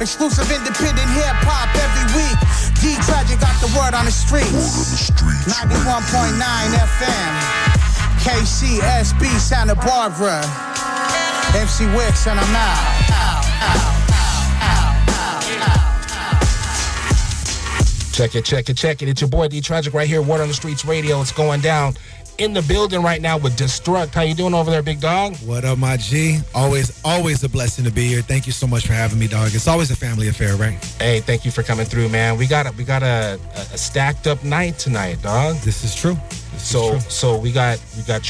Exclusive independent hip-hop every week. D-Tragic got the word on the streets. 91.9 FM KCSB, Santa Barbara. MC Wicks and I'm out. Check it. It's your boy D-Tragic right here, Word on the Streets Radio. It's going down in the building right now with Destruct. How you doing over there, big dog? What up, my G? Always a blessing to be here. Thank you so much for having me, dog. It's always a family affair, right? Hey, thank you for coming through, man. We got a stacked up night tonight, dog. This is true. So we got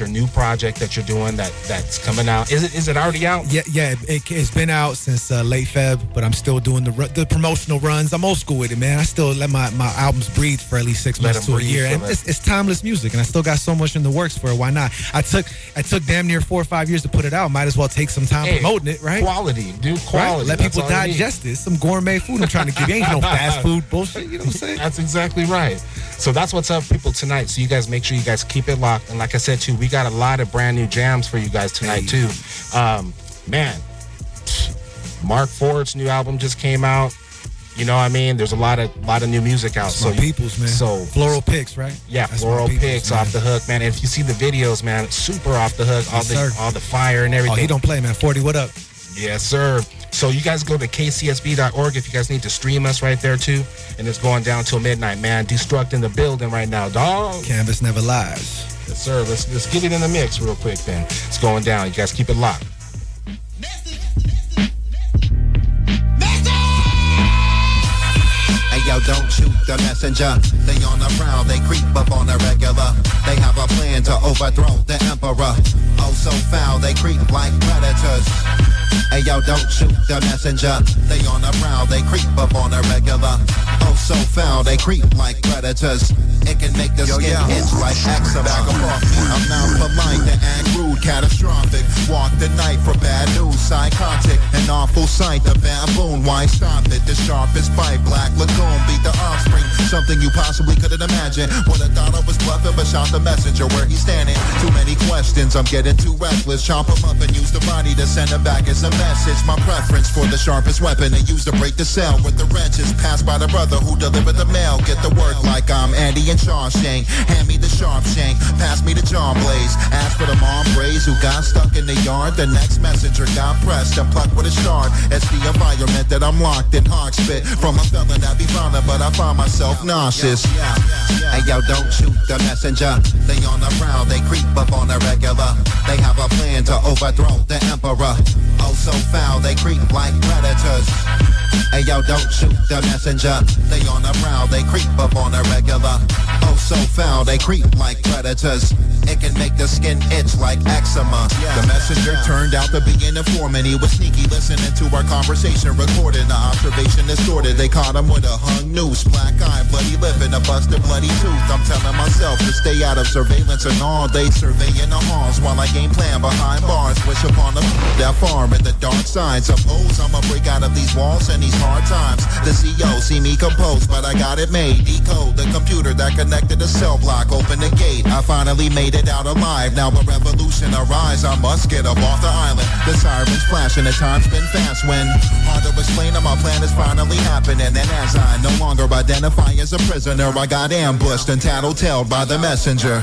your new project that you're doing that's coming out. Is it already out? Yeah. It's been out since late Feb, but I'm still doing the promotional runs. I'm old school with it, man. I still let my albums breathe for at least 6 months to a year, and it's timeless music. And I still got so much in the works for it. Why not? I took damn near 4 or 5 years to put it out. Might as well take some time promoting it, right? Quality, dude. Quality. Right? Let people digest it. Some gourmet food I'm trying to give you. Ain't no fast food bullshit. You know what I'm saying? That's exactly right. So that's what's up, people, tonight. So you guys make sure you guys keep it locked. And like I said, too, we got a lot of brand new jams for you guys tonight, too. Man, Mark Ford's new album just came out. You know what I mean? There's a lot of new music out. So people's, man. So Floral Picks, right? Yeah, that's Floral Picks, man. Off the hook, man. And if you see the videos, man, it's super off the hook. All the fire and everything. Oh, he don't play, man. 40, what up? Yes, sir. So you guys go to kcsb.org if you guys need to stream us right there, too. And it's going down till midnight, man. Destruct in the building right now, dog. Canvas never lies. Yes, sir. Let's get it in the mix real quick, then. It's going down. You guys keep it locked. Hey, yo, don't shoot the messenger. They on the prowl, they creep up on the regular. They have a plan to overthrow the emperor. Oh, so foul, they creep like predators. Hey, yo, don't shoot the messenger. They on the prowl, they creep up on the regular. Oh, so foul, they creep like predators. It can make the skin itch like eczema. I'm now polite to act rude, catastrophic. Walk the night for bad news, psychotic. An awful sight, the baboon, why stop it? The sharpest bite, black lagoon, beat the offspring. Something you possibly couldn't imagine. Would have thought I was bluffing, but shot the messenger where he's standing. Too many questions, I'm getting too restless. Chop him up and use the body to send him back as a message. My preference for the sharpest weapon they use to break the cell with the wrenches passed by the brother who delivered the mail. Get the work like I'm Andy and Shawshank. Hand me the sharp shank, pass me the John Blaze. Ask for the mom Braze who got stuck in the yard. The next messenger got pressed and plucked with a shard. It's the environment that I'm locked in. Hog spit from a felon that be found, but I find myself nauseous. Hey, yo, don't shoot the messenger. They on the prowl, they creep up on the regular. They have a plan to overthrow the emperor. Oh, so foul, they creep like predators. Hey, yo, don't shoot the messenger. They on the prowl, they creep up on the regular. Oh, so foul, they creep like predators. It can make the skin itch like eczema. The messenger turned out to be an informant. He was sneaky listening to our conversation recorded. The observation distorted. They caught him with a hung noose, black eye, bloody lip, and a busted bloody tooth. I'm telling myself to stay out of surveillance and all day surveying the halls while I game plan behind bars. Wish upon the that far in the dark side. Suppose I'ma break out of these walls and these hard times. The CEO see me compose, but I got it made. Decode the computer that connected the cell block. Open the gate. I finally made it out alive. Now a revolution arise. I must get up off the island. The sirens flashing. The time's been fast when hard to explain that my plan is finally happening. And as I no longer identify as a prisoner, I got ambushed and tattletale by the messenger.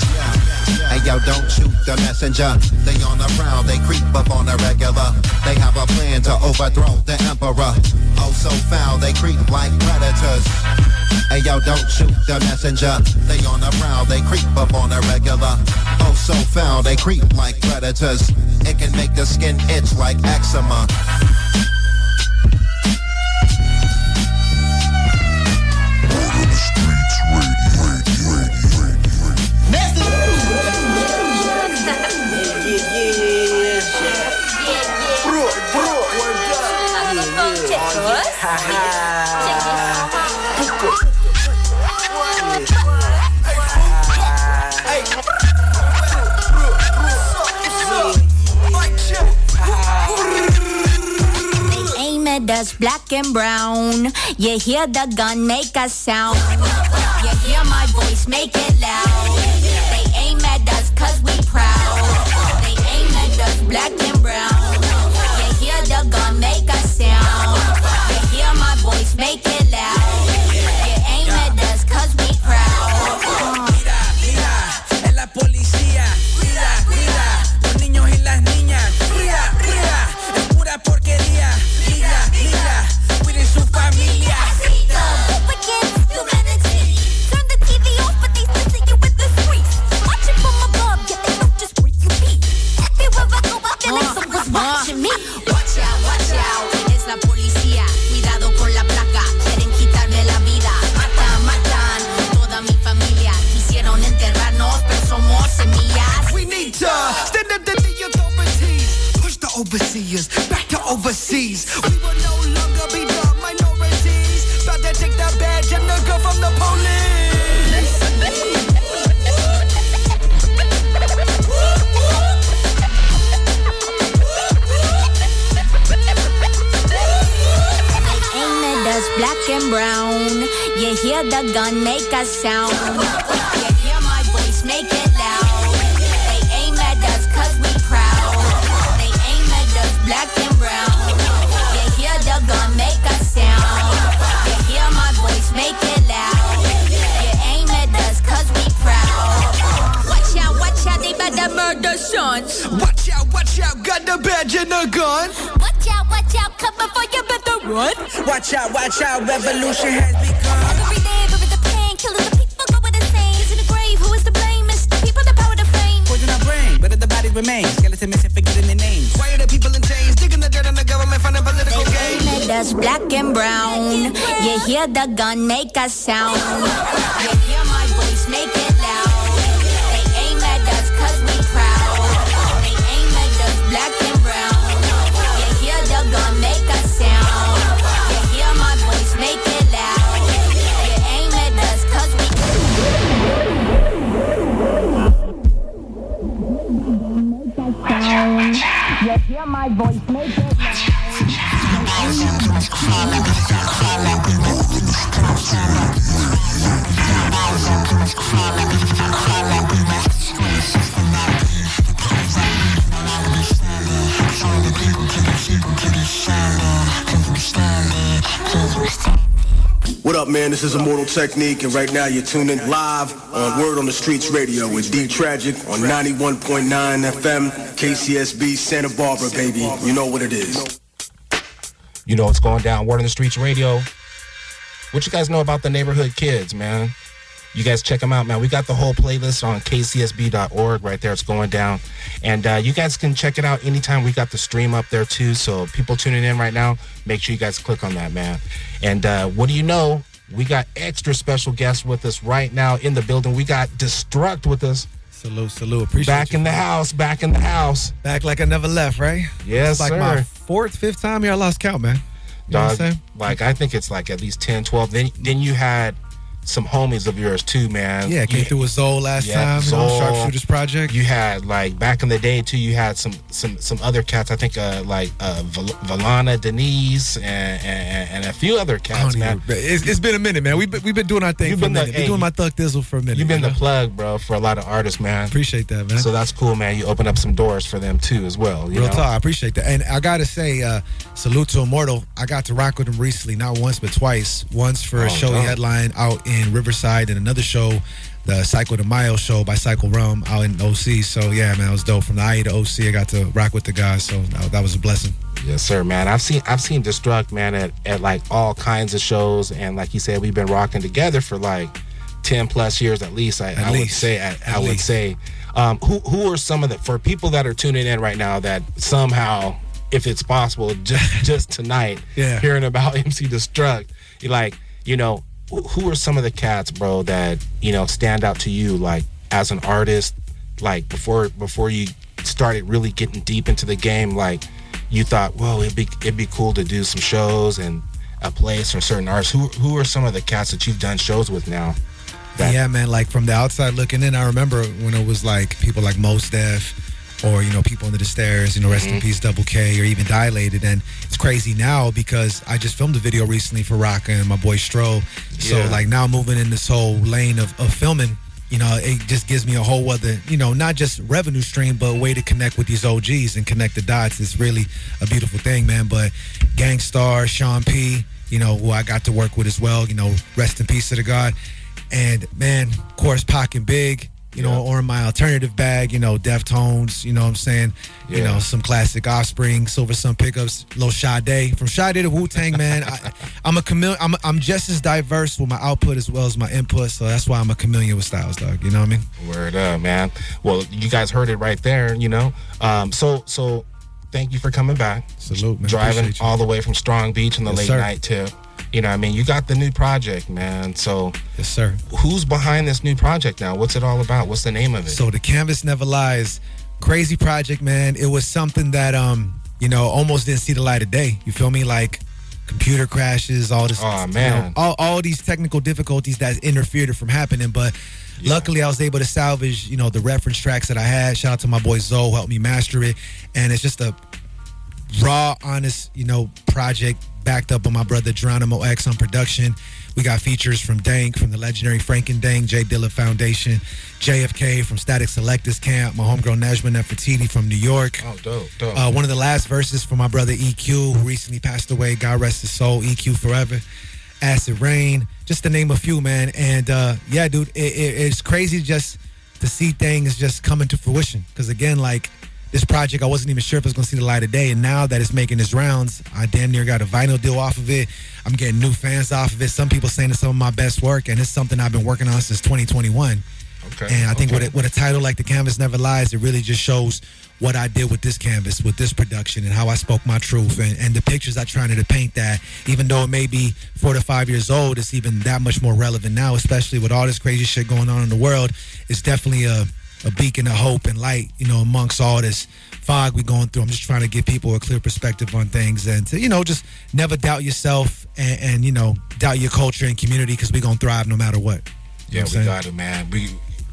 Hey, yo, don't shoot the messenger. They on the prowl, they creep up on the regular. They have a plan to overthrow the emperor. Oh, so foul, they creep like predators. Hey, yo, don't shoot the messenger. They on the prowl, they creep up on the regular. Oh, so foul, they creep like predators. It can make the skin itch like eczema. Us black and brown. You hear the gun make a sound. You hear my voice make it loud. They aim at us cause we proud. They aim at us black and brown. You hear the gun make a sound. You hear my see us back to overseas. We will no longer be the minorities. About to take the badge and the girl from the police. Us black and brown. You hear the gun make a sound. You hear my voice make it loud. They aim at us cause we proud. They aim at us black and brown. You hear the gun make a sound. You hear my voice make it loud. You aim at us cause we proud. Watch out, they better murder sons. Watch out, got the badge and the gun. Watch out, come before you better run. Watch out, revolution has begun. Every day, the pain, killing the people going insane. Kids in the grave, who is to blame? It's the people, the power, the fame. Poison our brain, but the bodies remain. Skeleton missing, forgetting their names. Why are the people in chains? Digging the dirt on the government, finding political gain. They made us black and brown. You hear the gun make a sound. You hear my voice make it loud. They aim at us cause we proud. They aim at us black and brown. You hear the gun make a sound. You hear my voice make it loud. You aim at us cause we You hear my voice make it What up, man? This is Immortal Technique, and right now you're tuning live on Word on the Streets Radio with D-Tragic on 91.9 FM KCSB Santa Barbara, baby. You know what it is. You know what's going down. Word on the Streets Radio. What you guys know about the neighborhood kids, man? You guys check them out, man. We got the whole playlist on kcsb.org right there. It's going down. And you guys can check it out anytime. We got the stream up there, too. So people tuning in right now, make sure you guys click on that, man. And what do you know? We got extra special guests with us right now in the building. We got Destruct with us. Salute. Appreciate back you. in the house. Back like I never left, right? Yes, it's like sir. my fourth, fifth time here. I lost count, man. You know what I'm saying? Like, I think it's like at least 10, 12. Then you had some homies of yours too, man. Yeah, came through with Zoe last time, Zoe. Sharpshooters Project. You had, like, back in the day too, you had some other cats. I think Valana, Denise, and a few other cats, man. It's been a minute, man. We've been doing our thing for a minute. Been doing my Thug Thizzle for a minute. You've been the plug, bro, for a lot of artists, man. Appreciate that, man. So that's cool, man. You open up some doors for them too, as well. Real talk, I appreciate that. And I gotta say, salute to Immortal. I got to rock with him recently, not once but twice. Once for a show he headlined out in Riverside, and another show, the Psycho de Mayo show by Psycho Rum out in OC. So yeah, man, it was dope. From the IE to OC, I got to rock with the guys, so that was a blessing. Yes, sir, man. I've seen Destruct, man, at like all kinds of shows, and like you said, we've been rocking together for like 10 plus years at least. I would say. Who are some of the, for people that are tuning in right now that somehow, if it's possible, just tonight, hearing about MC Destruct, who are some of the cats, bro, that, stand out to you, like, as an artist, like, before you started really getting deep into the game, like, you thought, whoa, it'd be cool to do some shows and a place or certain artists. Who are some of the cats that you've done shows with now? Yeah, man, like, from the outside looking in, I remember when it was, like, people like Mos Def, or, people under the stairs, rest in peace, Double K, or even Dilated. And it's crazy now because I just filmed a video recently for Rocka and my boy Stro. So, like, now moving in this whole lane of filming, it just gives me a whole other, not just revenue stream, but a way to connect with these OGs and connect the dots. It's really a beautiful thing, man. But Gangstar, Sean P., who I got to work with as well, rest in peace to the God. And, man, of course, Pac and Big. Or in my alternative bag, Deftones, what I'm saying? Some classic Offspring, Silver Sun Pickups, Lil Sade. From Sade to Wu-Tang, man, I'm a chameleon. I'm just as diverse with my output as well as my input, so that's why I'm a chameleon with styles, dog. You know what I mean? Word up, man. Well, you guys heard it right there, So thank you for coming back. Salute, man. Driving all the way from Strong Beach in the late sir. night too. You got the new project, man. So, yes, sir. Who's behind this new project now? What's it all about? What's the name of it? So, The Canvas Never Lies. Crazy project, man. It was something that almost didn't see the light of day. You feel me? Like computer crashes, all this. Oh man, all these technical difficulties that interfered it from happening. But luckily, I was able to salvage, the reference tracks that I had. Shout out to my boy Zoe, who helped me master it, and it's just a raw, honest, project backed up on my brother Geronimo X on production. We got features from Dank, from the legendary Frank and Dang, J Dilla Foundation, JFK from Static Selectors Camp, my homegirl Najma Nefertiti from New York. Oh, dope. One of the last verses from my brother EQ, who recently passed away, God rest his soul, EQ forever. Acid Rain, just to name a few, man. And yeah, dude, it's crazy just to see things just coming to fruition. Because again, like, this project, I wasn't even sure if it was going to see the light of day. And now that it's making its rounds, I damn near got a vinyl deal off of it. I'm getting new fans off of it. Some people saying it's some of my best work. And it's something I've been working on since 2021. Okay. And I think with a title like The Canvas Never Lies, it really just shows what I did with this canvas, with this production, and how I spoke my truth. And the pictures I tried to paint, that even though it may be 4 to 5 years old, it's even that much more relevant now, especially with all this crazy shit going on in the world. It's definitely a beacon of hope and light, amongst all this fog we going through. I'm just trying to give people a clear perspective on things, and to, just never doubt yourself and doubt your culture and community, because we're going to thrive no matter what. Yeah, we got it, man.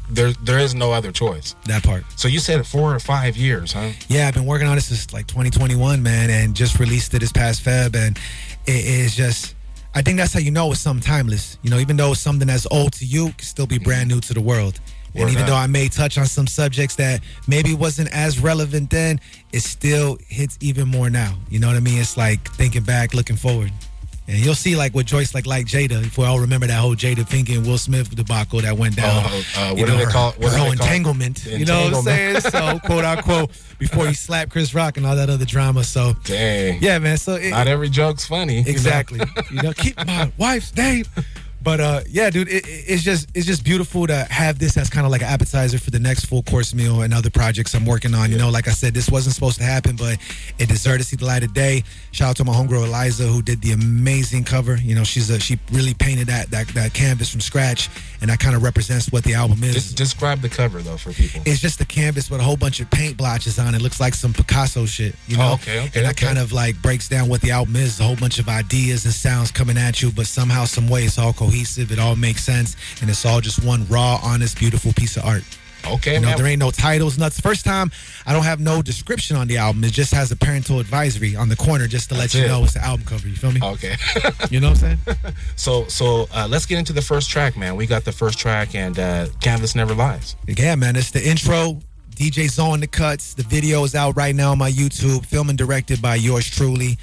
There is no other choice. That part. So you said 4 or 5 years, huh? Yeah, I've been working on this since like 2021, man, and just released it this past Feb, and it is just, I think that's how you know it's something timeless. Even though it's something that's old to you, it can still be brand new to the world. And even though I may touch on some subjects that maybe wasn't as relevant then, it still hits even more now. You know what I mean? It's like thinking back, looking forward. And you'll see, like, with Joyce, like Jada, if we all remember that whole Jada Pinkett and Will Smith debacle that went down. What do they call it? Her whole entanglement. You know what I'm saying? So, quote unquote, before he slapped Chris Rock and all that other drama. So, dang. Yeah, man. So not every joke's funny. Exactly. Keep my wife's name. But yeah, dude, it's just beautiful to have this as kind of like an appetizer for the next full course meal and other projects I'm working on. Like I said, this wasn't supposed to happen, but it deserved to see the light of day. Shout out to my homegirl Eliza, who did the amazing cover. She really painted that canvas from scratch, and that kind of represents what the album is. Describe the cover though for people. It's just a canvas with a whole bunch of paint blotches on it. Looks like some Picasso shit. Okay. And that kind of like breaks down what the album is. A whole bunch of ideas and sounds coming at you, but somehow, some way, it's all cohesive. It all makes sense, and it's all just one raw, honest, beautiful piece of art. Okay, man. There ain't no titles, nuts. First time I don't have no description on the album. It just has a parental advisory on the corner just to let you know it's the album cover. You feel me? Okay. You know what I'm So saying? let's get into the first track, man. We got the first track, and Canvas Never Lies. Yeah, man. It's the intro. DJ Zoe on the cuts. The video is out right now on my YouTube. Filmed and directed by yours truly,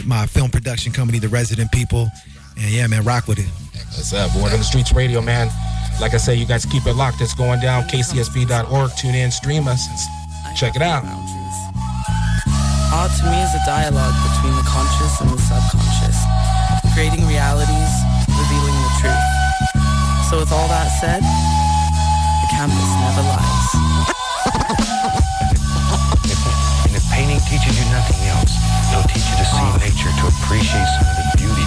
my film production company, The Resident People. And yeah, man, rock with it. What's up? Word on the Streets Radio, man. Like I say, you guys keep it locked. It's going down. KCSB.org. Tune in, stream us. Check it out. Art to me is a dialogue between the conscious and the subconscious, creating realities, revealing the truth. So with all that said, the canvas never lies. And if painting teaches you nothing else, it'll teach you to see nature, to appreciate some of the beauty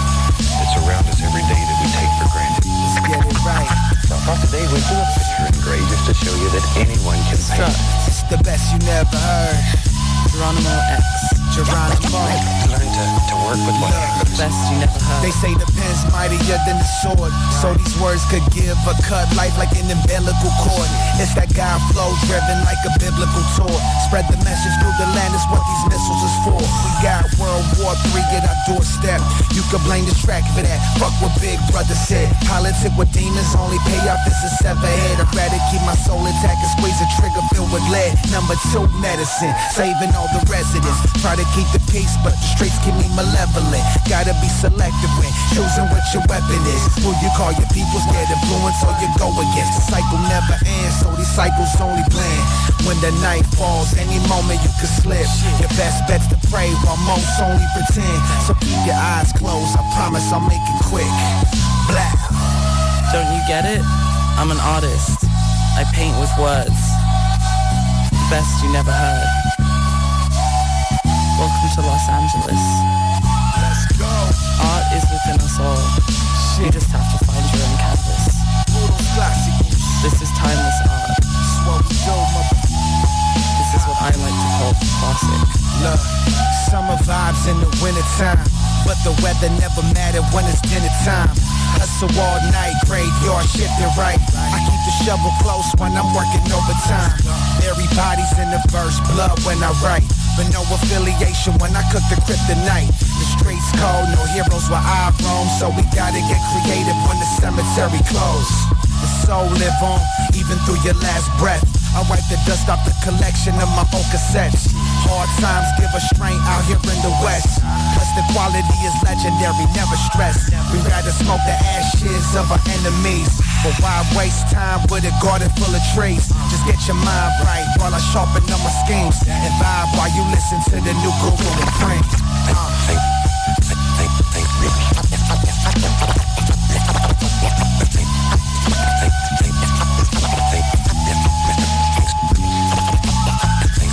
that's around us every day that we take for granted. Let's get it right. So I thought today we'd do a picture and grade just to show you that anyone can paint. Destruct. It's the best you never heard. Geronimo X. Geronimo. Learn to work with what happens. Best you never heard. They say the pen's mightier than the sword, so these words could give a cut life like an umbilical cord. It's that God flow driven like a biblical tour. Spread the message through the land is what these missiles is for. We got World War III at our doorstep. You could blame the track for that. Fuck what Big Brother said. Politic with demons only pay off this is sever head. I'd rather keep my soul intact and squeeze a trigger filled with lead. Number 2, medicine, saving all the residents. Try to keep the peace, but the streets keep me malevolent. Gotta be selective when choosing what your weapon is. Who you call your people's get influence or you go against. The cycle never ends, so these cycles only blend. When the night falls, any moment you could slip. Your best bet's to pray while most only pretend. So keep your eyes closed, I promise I'll make it quick. Blah. Don't you get it? I'm an artist. I paint with words. The best you never heard. Welcome to Los Angeles. Let's go. Art is within us all. You just have to find your own canvas. This is timeless art. This is what we do, mother. This is what I like to call classic. Look, bars in the wintertime, but the weather never mattered when it's dinner time. Hustle all night, graveyard shifting right. I keep the shovel close when I'm working overtime. Everybody's in the verse, blood when I write, but no affiliation when I cook the kryptonite. The streets cold, no heroes where I roam, so we gotta get creative when the cemetery closed. The soul live on, even through your last breath. I wipe the dust off the collection of my old cassettes. Hard times give us strength out here in the West. Plus the quality is legendary, never stress. We rather smoke the ashes of our enemies, but why waste time with a garden full of trees? Just get your mind right while I sharpen up my schemes, and vibe while you listen to the new Google and Prince.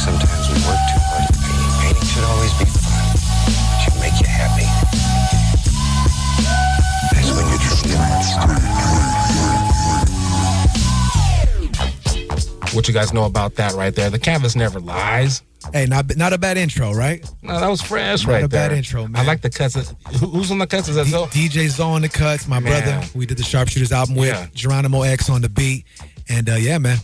Sometimes we work too hard at painting. Painting should always be fun. It should make you happy. That's when you're truly What you guys know about that right there? The canvas never lies. Hey, not a bad intro, right? No, that was fresh Not right a there. bad intro, man. I like the cuts. Who's on the cuts? Is that Zoe? DJ Zoe on the cuts, my brother. We did the Sharpshooters album with Geronimo X on the beat. And yeah, man.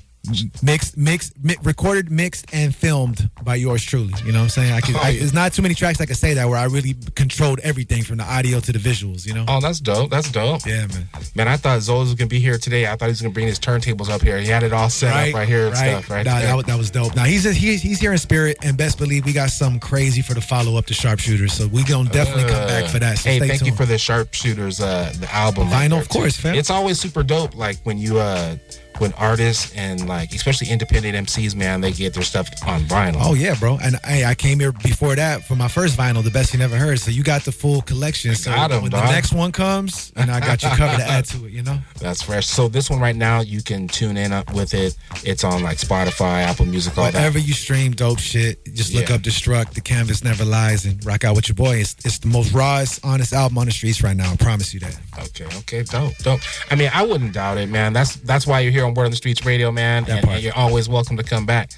Recorded, mixed, and filmed by yours truly. You know what I'm saying? There's not too many tracks I can say that where I really controlled everything from the audio to the visuals, you know? Oh, that's dope. That's dope. Yeah, man. Man, I thought Zoe was going to be here today. I thought he was going to bring his turntables up here. He had it all set up right here and stuff. Right? That was dope. Now, he's here in spirit, and best believe we got something crazy for the follow-up to Sharpshooters, so we going to definitely come back for that. So hey, stay thank tuned. you for the Sharpshooters, the album. Vinyl, of course, fam. It's always super dope, like when you... when artists and like especially independent MCs, man, they get their stuff on vinyl. Oh yeah, bro. And I came here before that for my first vinyl, The Best You Never Heard. So you got the full collection. So when the next one comes, and I got you covered to add to it, you know? That's fresh. So this one right now, you can tune in up with it. It's on like Spotify, Apple Music, all that. Wherever you stream dope shit, just look up Destruct, The Canvas Never Lies, and rock out with your boy. It's the most rawest, honest album on the streets right now. I promise you that. Okay, dope. I mean, I wouldn't doubt it, man. That's why you're here on Word on the Streets Radio, man, and you're always welcome to come back.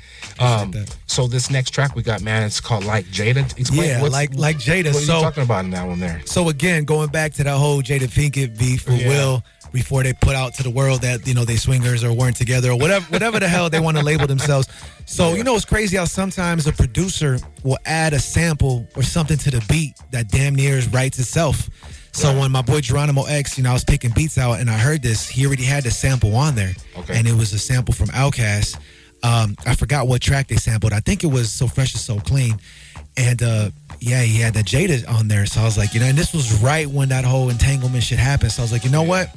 So this next track we got, man, it's called Like Jada. Explain like Jada. What are you talking about in that one there? So again, going back to that whole Jada Pinkett beef with Will before they put out to the world that, you know, they swingers or weren't together or whatever the hell they want to label themselves. So, you know, it's crazy how sometimes a producer will add a sample or something to the beat that damn near writes itself. So when my boy Geronimo X, you know, I was picking beats out and I heard this, he already had the sample on there. And it was a sample from Outkast. I forgot what track they sampled. I think it was So Fresh and So Clean. And he had the Jada on there. So I was like, you know, and this was right when that whole entanglement shit happened. So I was like, you know what?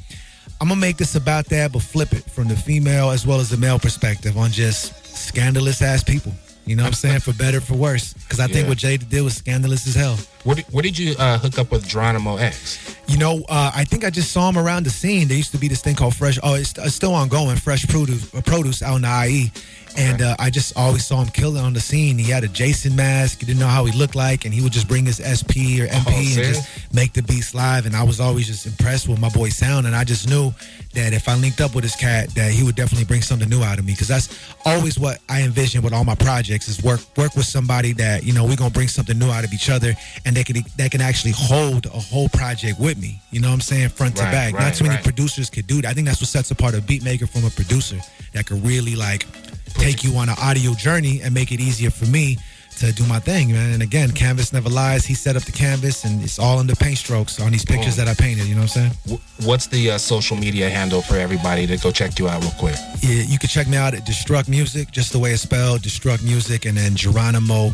I'm going to make this about that, but flip it from the female as well as the male perspective on just scandalous ass people. You know what I'm saying? For better, for worse. Because I think what Jada did was scandalous as hell. Where did you hook up with Geronimo X? You know, I think I just saw him around the scene. There used to be this thing called Fresh. Oh, it's still ongoing. Fresh Produce out in the IE. And I just always saw him killing on the scene. He had a Jason mask. You didn't know how he looked like. And he would just bring his SP or MP and just make the beats live. And I was always just impressed with my boy's sound. And I just knew that if I linked up with this cat, that he would definitely bring something new out of me. Because that's always what I envision with all my projects is work with somebody that, you know, we're going to bring something new out of each other. And they can actually hold a whole project with me. You know what I'm saying? Front to back. Not too many producers could do that. I think that's what sets apart a beat maker from a producer that could really like take you on an audio journey and make it easier for me to do my thing, man. And again, Canvas Never Lies. He set up the canvas and it's all in the paint strokes on these pictures that I painted. You know what I'm saying? What's the social media handle for everybody to go check you out real quick? Yeah, you can check me out at Destruct Music, just the way it's spelled, Destruct Music, and then Geronimo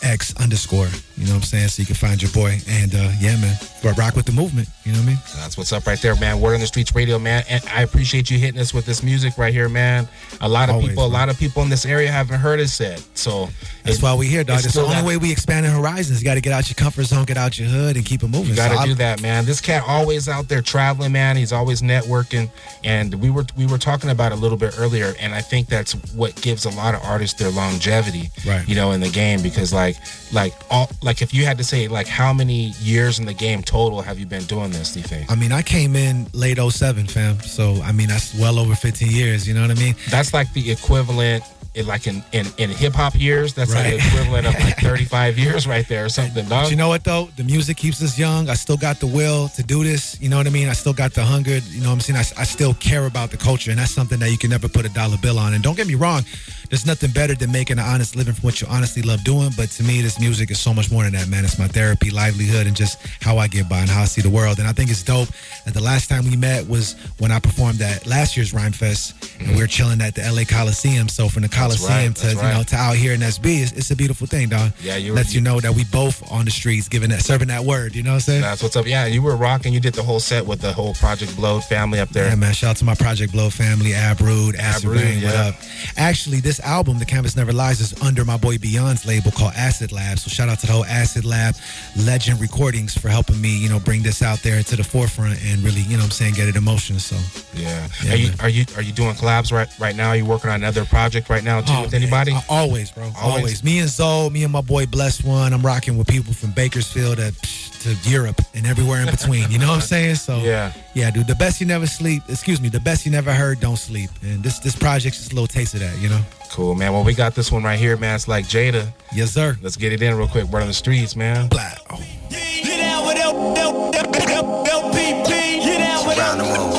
X_. You know what I'm saying? So you can find your boy. And yeah, man, rock with the movement. You know what I mean? That's what's up right there, man. Word on the Streets Radio, man. And I appreciate you hitting us with this music right here, man. A lot of people in this area haven't heard us yet. So that's why we're here, dog. It's the only way we expand horizons. You got to get out your comfort zone, get out your hood, and keep it moving. You got to do that, man. This cat always out there traveling, man. He's always networking. And we were talking about it a little bit earlier, and I think that's what gives a lot of artists their longevity, you know, in the game. Because like if you had to say, like, how many years in the game total have you been doing this, do you think? I mean, I came in late 07, fam. So, I mean, that's well over 15 years, you know what I mean? That's like the equivalent in hip hop years, that's like the equivalent of like 35 years right there or something, dog. But you know what though? The music keeps us young. I still got the will to do this. You know what I mean? I still got the hunger. You know what I'm saying? I still care about the culture, and that's something that you can never put a dollar bill on. And don't get me wrong, there's nothing better than making an honest living from what you honestly love doing. But to me, this music is so much more than that, man. It's my therapy, livelihood, and just how I get by and how I see the world. And I think it's dope that the last time we met was when I performed at last year's Rhyme Fest, and we were chilling at the LA Coliseum. So from the Coliseum to out here in SB, it's a beautiful thing, dog. Yeah, you know that we both on the streets serving that word. You know what I'm saying? That's what's up. Yeah, you were rocking. You did the whole set with the whole Project Blowed family up there. Yeah, man. Shout out to my Project Blow family, Ab Rude, Acid Rain, what up? Actually, this album, The Canvas Never Lies, is under my boy Beyond's label called Acid Lab. So shout out to the whole Acid Lab Legend Recordings for helping me, you know, bring this out there to the forefront and really, you know what I'm saying, get it in motion. So yeah. Are you doing collabs right now? Are you working on another project right now too with anybody? Always, bro. Always. Me and Zoe, me and my boy Blessed One. I'm rocking with people from Bakersfield to Europe and everywhere in between. You know what I'm saying? So yeah, dude. The best you never heard, don't sleep. And this project's just a little taste of that, you know. Cool, man. Well, we got this one right here, man. It's like Jada. Yes, sir. Let's get it in real quick. We're on the streets, man. Black. Get out with LPP. Get out with LPP. Get out with LPP.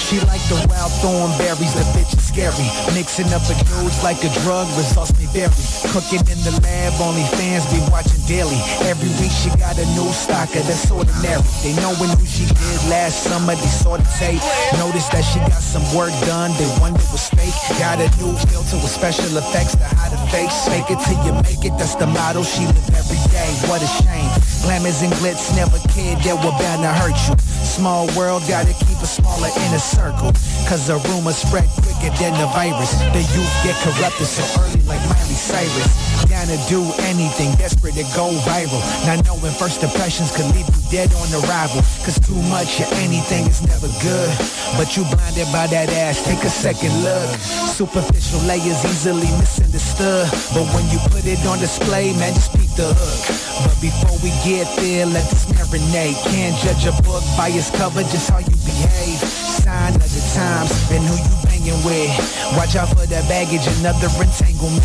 She like the wild thornberries, the bitch is scary. Mixing up the dudes like a drug, results may vary. Cooking in the lab, only fans be watching daily. Every week she got a new stalker, that's ordinary. They knowin' who she did last summer, they saw the tape. Noticed that she got some work done, they wonder what's fake. Got a new filter with special effects to hide the face. Fake it till you make it, that's the motto she live every day. What a shame, glamours and glitz never cared that were bound to hurt you. Small world, gotta keep a smaller inner circle. Cause a rumor spread quicker than the virus. The youth get corrupted so early like Miley Cyrus. Down to do anything, desperate to go viral. Not knowing first impressions could leave you dead on arrival. Cause too much of anything is never good. But you blinded by that ass, take a second look. Superficial layers easily misunderstood. But when you put it on display, man, just peep the hook. But before we get there, let this marinate. Can't judge a book by its cover, just how you behave. Sign of the times and who you banging with. Watch out for that baggage, another entanglement.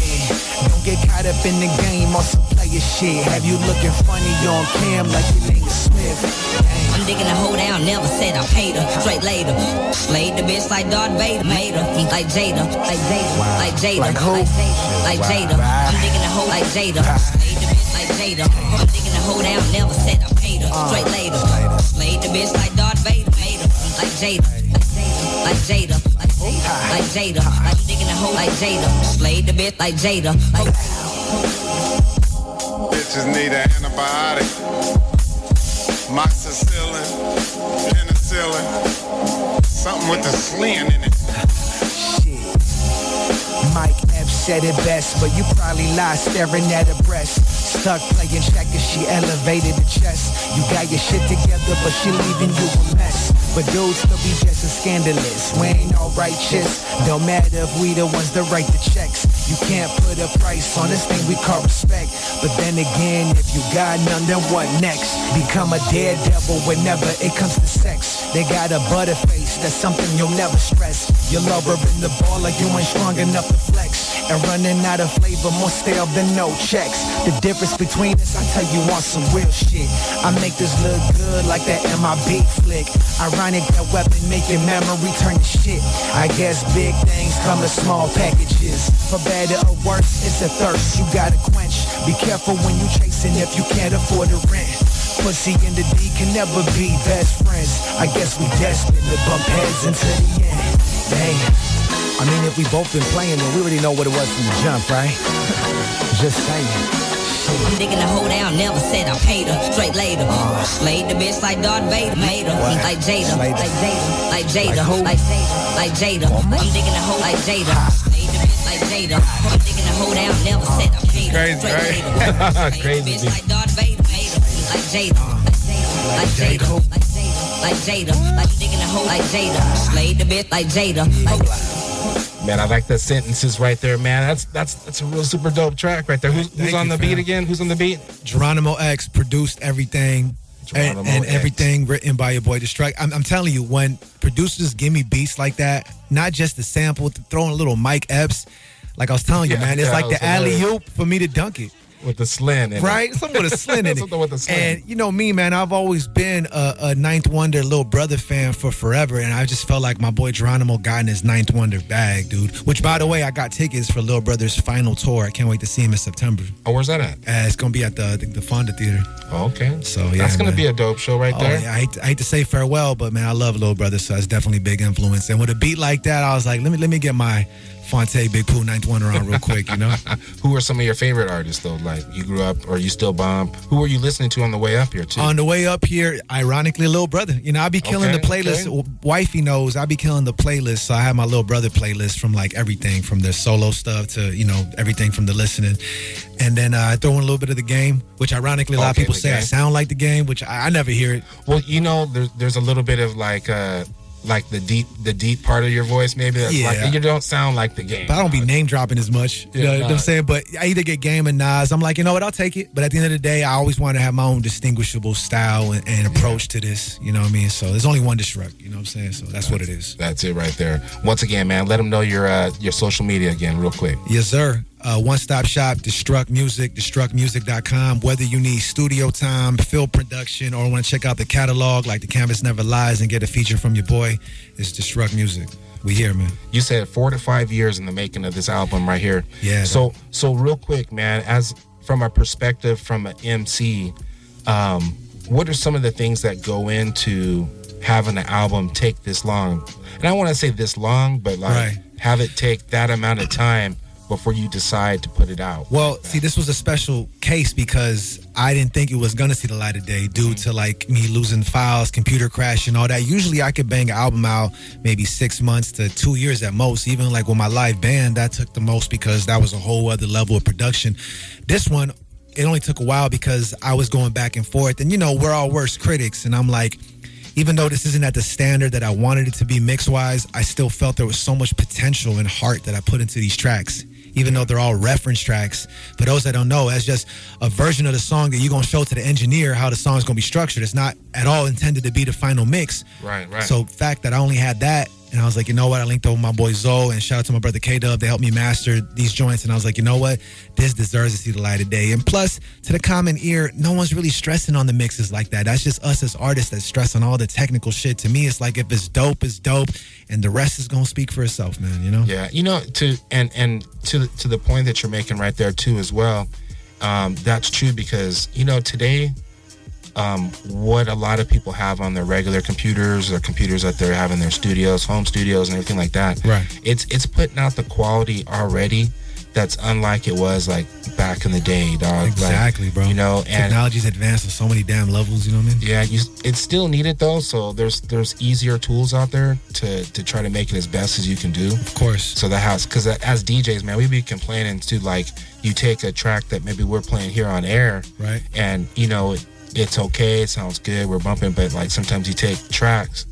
Don't get caught up in the game or some player shit. Have you looking funny on cam like your name is Smith? I'm digging a hoe down, never said I paid her. Straight later, slayed the bitch like Darth Vader. Made her, like Jada, like Jada, like Jada, like who? Like Jada. I'm digging a hoe like Jada. Slayed the bitch like Jada. I'm digging a hoe down, never said I paid her. Straight later, slayed the bitch like Darth Vader. Made her, like Jada, like Jada, like Jada, like Jada. I'm digging a hoe like Jada. Slayed the bitch like Jada. Bitches need an antibiotic. Moxicillin, penicillin, something with the sling in it. Shit. Mike F said it best, but you probably lie staring at her breast. Stuck playing checkers, she elevated the chest. You got your shit together, but she leaving you a mess. But dudes still be just as scandalous. We ain't all righteous. Don't matter if we the ones that write the checks. You can't put a price on this thing we call respect. But then again, if you got none, then what next? Become a daredevil whenever it comes to sex. They got a butterface, that's something you'll never stress. You love her in the ball like you ain't strong enough to flex. And running out of flavor, more stale than no checks. The difference between us, I tell you on some real shit. I make this look good like that MIB flick. Ironic that weapon making memory turn to shit. I guess big things come in small packages. For better or worse, it's a thirst you gotta quench. Be careful when you chasing if you can't afford the rent. Pussy and the D can never be best friends. I guess we destined to bump heads into the end. Damn. I mean, if we both been playing, then we already know what it was from the jump, right? Just saying. I'm digging the hoe down, never said I paid her. Straight later. Slayed the bitch like Darth Vader. Made her like Jada. Like Jada. Like Jada. Like Jada. Like Jada. I'm digging the hoe like Jada. Slayed the bitch like Jada. I'm digging the hoe down, never said I paid her. Crazy, right? Crazy. Bitch like Darth Vader. Made her like Jada. Like Jada. Like Jada. Like digging the hoe like Jada. Slayed the bitch like Jada. Man, I like the sentences right there, man. That's a real super dope track right there. Who's on the beat again? Who's on the beat? Geronimo X produced everything. And everything written by your boy Destruct. I'm telling you, when producers give me beats like that, not just the sample, throwing a little Mike Epps, like I was telling you, man, it's like the alley-oop for me to dunk it. With the slin in right? it. Something with a slin in it. Something with a slin. And you know me, man, I've always been a Ninth Wonder Lil Brother fan for forever, and I just felt like my boy Geronimo got in his Ninth Wonder bag, dude. Which, by the way, I got tickets for Lil Brother's final tour. I can't wait to see him in September. Oh, where's that at? It's going to be at the Fonda Theater. Oh, okay. So, yeah, that's going to be a dope show right there. Yeah, I hate to say farewell, but, man, I love Lil Brother, so it's definitely a big influence. And with a beat like that, I was like, let me get my Fonte, Big Pooh, Ninth Wonder on real quick, you know? Who are some of your favorite artists, though? Like, you grew up or you still bump? Who were you listening to on the way up here, too? On the way up here, ironically, Lil Brother. You know, I be killing the playlist. Okay. Wifey knows I be killing the playlist, so I have my Lil Brother playlist from, like, everything, from the solo stuff to, you know, everything from the listening. And then I throw in a little bit of the Game, which ironically a lot of people say I sound like the Game, which I never hear it. Well, you know, there's a little bit of, like the deep part of your voice, maybe that's like you don't sound like the Game. But I don't be name dropping as much. You know what I'm saying? But I either get Game and Nas. I'm like, you know what, I'll take it. But at the end of the day, I always want to have my own distinguishable style and approach to this. You know what I mean? So there's only one Destruct. You know what I'm saying? So that's what it is. That's it right there. Once again, man, let them know your social media again, real quick. Yes, sir. One-stop shop, Destruct Music, destructmusic.com. Whether you need studio time, field production, or want to check out the catalog like The Canvas Never Lies and get a feature from your boy, it's Destruct Music. We here, man. You said 4 to 5 years in the making of this album right here. Yeah. So real quick, man, as from a perspective from an MC, what are some of the things that go into having an album take this long? And I don't want to say this long, but like have it take that amount of time before you decide to put it out? Well, see, this was a special case because I didn't think it was going to see the light of day due to like me losing files, computer crash and all that. Usually I could bang an album out maybe 6 months to 2 years at most. Even like with my live band, that took the most because that was a whole other level of production. This one, it only took a while because I was going back and forth. And, you know, we're all worst critics. And I'm like, even though this isn't at the standard that I wanted it to be mix-wise, I still felt there was so much potential and heart that I put into these tracks. Even though they're all reference tracks. For those that don't know, that's just a version of the song that you're going to show to the engineer how the song's going to be structured. It's not at all intended to be the final mix. Right. So the fact that I only had that, and I was like, you know what? I linked up with my boy Zoe, and shout out to my brother K-Dub. They helped me master these joints, and I was like, you know what? This deserves to see the light of day. And plus, to the common ear, no one's really stressing on the mixes like that. That's just us as artists that stress on all the technical shit. To me, it's like if it's dope, and the rest is gonna speak for itself, man. You know? Yeah. You know, to the point that you're making right there too, as well. That's true because you know today. What a lot of people have on their regular computers or computers that they have in their studios, home studios and everything like that. Right. It's putting out the quality already that's unlike it was like back in the day, dog. Exactly, like, bro. You know, and technology's advanced on so many damn levels, you know what I mean? Yeah, it's still needed though, so there's easier tools out there to try to make it as best as you can do. Of course. So that has, because as DJs, man, we be complaining too, like you take a track that maybe we're playing here on air, right? And you know, it's okay, it sounds good, we're bumping, but like sometimes you take tracks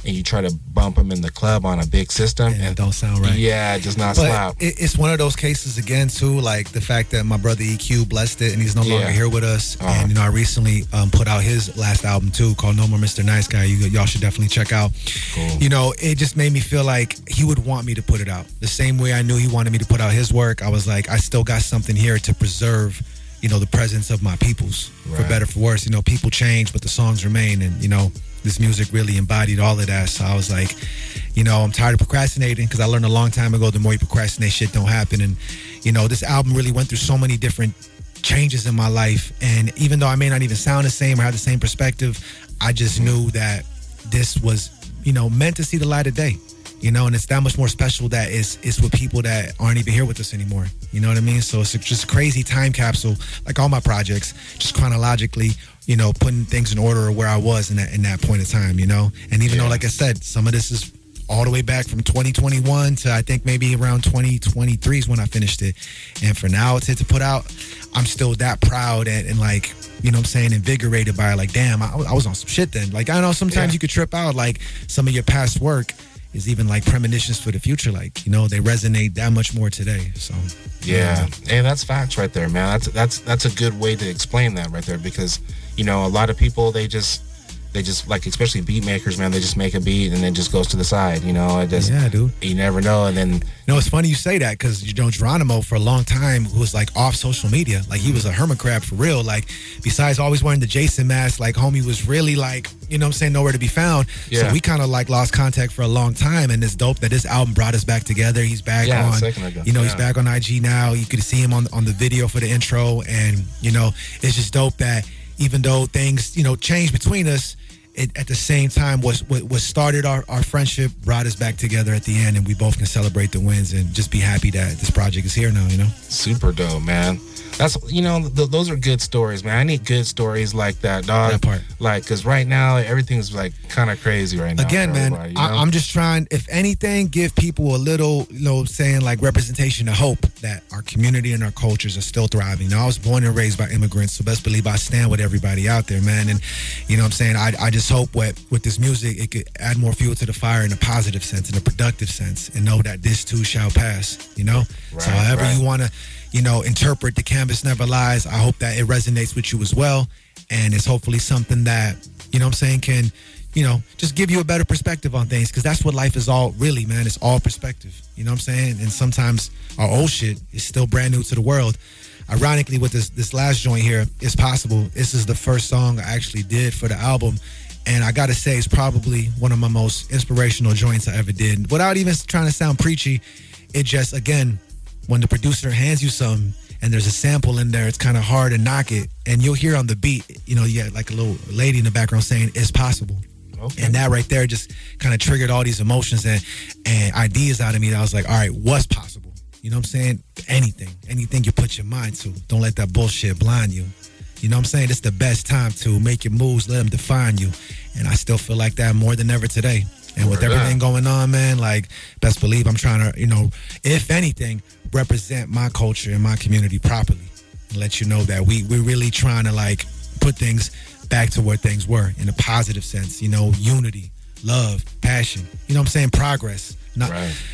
and you try to bump them in the club on a big system and it don't sound right. Yeah, it does not slap. It's one of those cases again too, like the fact that my brother EQ blessed it and he's no longer here with us. And you know, I recently put out his last album too called No More Mr. Nice Guy. Y'all should definitely check out. Cool. You know, it just made me feel like he would want me to put it out the same way I knew he wanted me to put out his work. I was like, I still got something here to preserve, you know, the presence of my peoples, for better, for worse. You know, people change, but the songs remain. And, you know, this music really embodied all of that. So I was like, you know, I'm tired of procrastinating because I learned a long time ago, the more you procrastinate, shit don't happen. And, you know, this album really went through so many different changes in my life. And even though I may not even sound the same or have the same perspective, I just knew that this was, you know, meant to see the light of day. You know, and it's that much more special that it's with people that aren't even here with us anymore. You know what I mean? So it's just a crazy time capsule, like all my projects, just chronologically, you know, putting things in order of where I was in that point of time, you know? And even though, like I said, some of this is all the way back from 2021 to I think maybe around 2023 is when I finished it. And for now to put out, I'm still that proud and like, you know what I'm saying, invigorated by like, damn, I was on some shit then. Like, I know sometimes you could trip out, like some of your past work is even like premonitions for the future. Like, you know, they resonate that much more today. So yeah. Hey, that's facts right there, man. That's a good way to explain that right there, because, you know, a lot of people, they just like, especially beat makers, man, they just make a beat and then just goes to the side, you know. It just, yeah, dude. You never know. And then, you know, it's funny you say that, because, you know, Geronimo for a long time was like off social media. Like, he was a hermit crab for real. Like, besides always wearing the Jason mask, like, homie was really like, you know what I'm saying, nowhere to be found. So we kind of like lost contact for a long time, and it's dope that this album brought us back together. He's back on, you know, he's back on IG now. You could see him on the video for the intro, and, you know, it's just dope that even though things, you know, changed between us, it at the same time what started our friendship brought us back together at the end, and we both can celebrate the wins and just be happy that this project is here now, you know? Super dope, man. That's, you know, those are good stories, man. I need good stories like that, dog. That part. Like, because right now, everything's like kind of crazy right now. Again, man, you know? I'm just trying, if anything, give people a little, you know, saying like representation of hope that our community and our cultures are still thriving. You know, I was born and raised by immigrants, so best believe I stand with everybody out there, man. And, you know what I'm saying, I just hope with this music, it could add more fuel to the fire in a positive sense, in a productive sense, and know that this too shall pass, you know? Right, so however you want to, you know, interpret The Canvas Never Lies, I hope that it resonates with you as well. And it's hopefully something that, you know what I'm saying, can, you know, just give you a better perspective on things. Because that's what life is all really, man. It's all perspective. You know what I'm saying? And sometimes our old shit is still brand new to the world. Ironically, with this last joint here, It's Possible. This is the first song I actually did for the album. And I got to say, it's probably one of my most inspirational joints I ever did. Without even trying to sound preachy, it just, again, when the producer hands you something and there's a sample in there, it's kind of hard to knock it. And you'll hear on the beat, you know, you got like a little lady in the background saying, "It's possible." Okay. And that right there just kind of triggered all these emotions and ideas out of me. That I was like, all right, what's possible? You know what I'm saying? Anything you put your mind to. Don't let that bullshit blind you. You know what I'm saying? It's the best time to make your moves, let them define you. And I still feel like that more than ever today. And with everything going on, man, like, best believe I'm trying to, you know, if anything, represent my culture and my community properly and let you know that we're really trying to, like, put things back to where things were in a positive sense, you know, unity, love, passion, you know what I'm saying, progress. Not,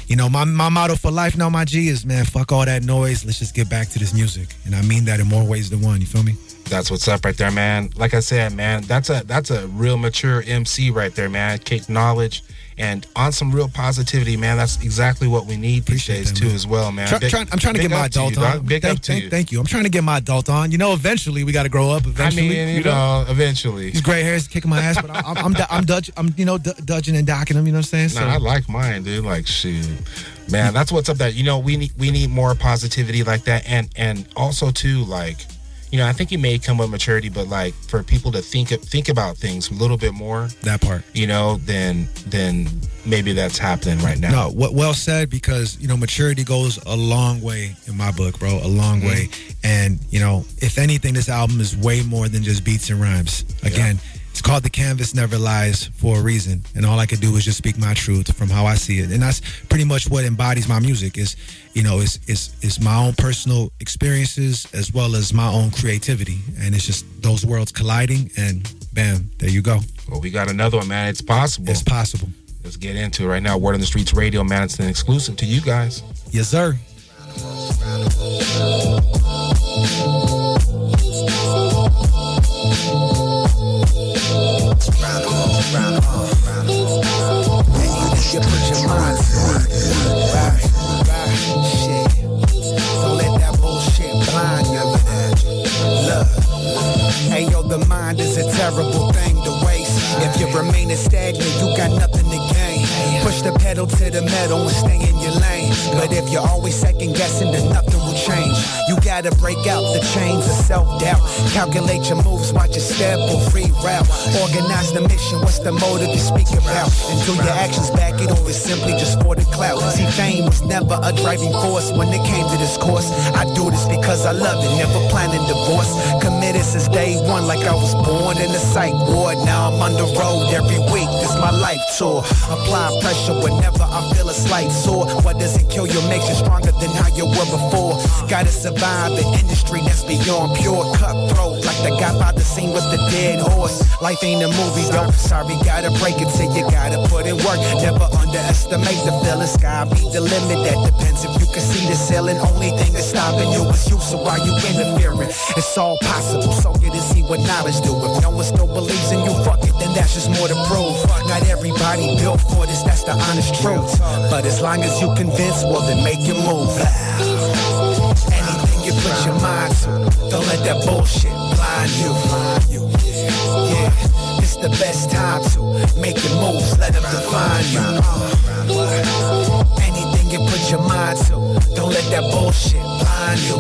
you know, my motto for life now, my G, is, man, fuck all that noise. Let's just get back to this music. And I mean that in more ways than one. You feel me? That's what's up right there, man. Like I said, man, that's a real mature MC right there, man. Kick knowledge and on some real positivity, man. That's exactly what we need these days too, as well, man. I'm trying to get my adult on. Big up to you. Thank you. I'm trying to get my adult on. You know, eventually we got to grow up. Eventually, I mean, you know, eventually. These gray hairs kicking my ass, but I'm you know, dudging and docking them. You know what I'm saying? So, I like mine, dude. Like, shoot, man. That's what's up. That, you know, we need more positivity like that, and also too, like, you know, I think you may come with maturity, but like for people to think about things a little bit more. That part. You know, then maybe that's happening right now. No, well said, because, you know, maturity goes a long way in my book, bro. A long way. And, you know, if anything, this album is way more than just beats and rhymes. Again, it's called The Canvas Never Lies for a reason. And all I can do is just speak my truth from how I see it. And that's pretty much what embodies my music is, you know, it's my own personal experiences as well as my own creativity. And it's just those worlds colliding, and bam, there you go. Well, we got another one, man. It's possible. It's possible. Let's get into it right now. Word on the Streets Radio, man. It's an exclusive to you guys. Yes, sir. You put your mind to it. Right, shit. Don't let that bullshit blind you. Look, hey yo, the mind is a terrible thing to waste. If you remain stagnant, you got nothing to gain. Push the pedal to the metal and stay in your lane. But if you're always second guessing, then nothing will will change. You gotta break out the chains of self-doubt. Calculate your moves, watch your step or free route. Organize the mission, what's the motive you speak about? And do your actions back it, or it's simply just for the clout. See, fame was never a driving force when it came to this course. I do this because I love it, never planning divorce. Committed since day one, like I was born in the psych ward. Now I'm on the road every week, this my life tour. Apply pressure whenever I feel a slight sore. What doesn't kill you makes you stronger than how you were before. Gotta survive the industry that's beyond pure cutthroat. Like the guy by the scene with the dead horse. Life ain't a movie though, sorry, gotta break it till you gotta put in work. Never underestimate the feeling, sky be the limit. That depends if you can see the ceiling. Only thing that's stopping you is you, so why you interfering? It's all possible, so get to see what knowledge do. If no one still believes in you, fuck it, then that's just more to prove. Not everybody built for this, that's the honest truth. But as long as you convince, well then make your move. Anything you put your mind to, don't let that bullshit blind you. Yeah, it's the best time to make your moves, let them define you. Anything you put your mind to, don't let that bullshit blind you.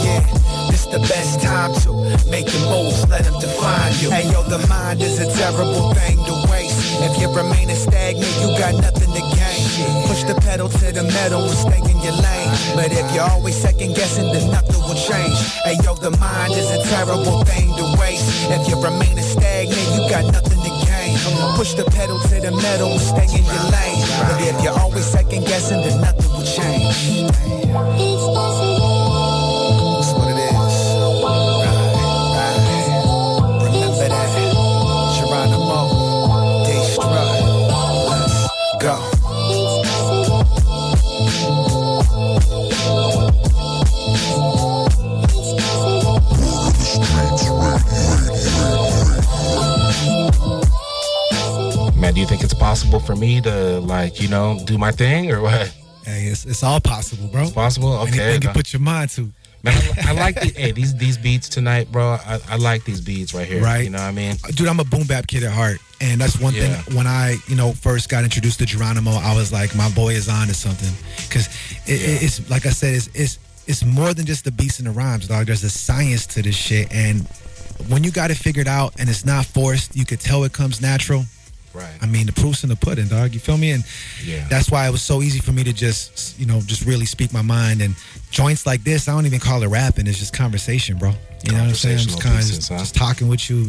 Yeah, it's the best time to make your moves, let them define you. Hey yo, the mind is a terrible thing to waste. If you're remaining stagnant, you got nothing to gain. Push the pedal to the metal and stay in your lane. But if you're always second guessing, then nothing will change. Hey yo, the mind is a terrible thing to waste. If you're remaining stagnant, you got nothing to gain. Push the pedal to the metal and stay in your lane. But if you're always second guessing, then nothing will change. That's what it is. Remember that. Geronimo, Destruct. Let's go. Man, do you think it's possible for me to, like, you know, do my thing or what? Hey, it's all possible, bro. It's possible? Okay. Anything you put your mind to. Man, I like these beats tonight, bro. I like these beats right here. Right. You know what I mean? Dude, I'm a boom bap kid at heart. And that's one thing, when I, first got introduced to Geronimo, I was like, my boy is on to something. Because it's, like I said, it's more than just the beats and the rhymes, dog. There's a science to this shit. And when you got it figured out and it's not forced, you could tell it comes natural. Right. I mean, the proof's in the pudding, dog. You feel me? And that's why it was so easy for me to just, just really speak my mind. And joints like this, I don't even call it rapping. It's just conversation, bro. You know what I'm saying? I'm just kind of just talking with you,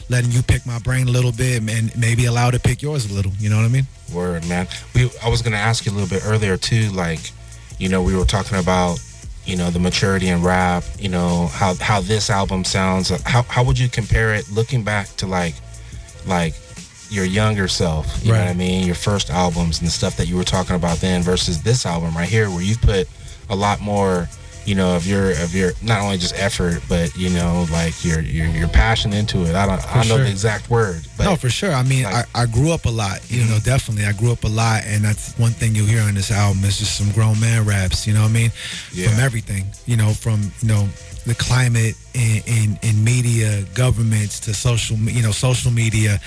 letting you pick my brain a little bit and maybe allow to pick yours a little. You know what I mean? Word, man. I was going to ask you a little bit earlier, too, like, we were talking about, the maturity in rap, how this album sounds. How would you compare it looking back to, like your younger self, you know what I mean? Your first albums and the stuff that you were talking about then versus this album right here, where you've put a lot more, of your not only just effort, but like your passion into it. I don't know the exact word, but no, for sure. I mean, like, I grew up a lot, definitely. I grew up a lot, and that's one thing you'll hear on this album is just some grown man raps. You know what I mean? From everything, from the climate in media, governments to social media,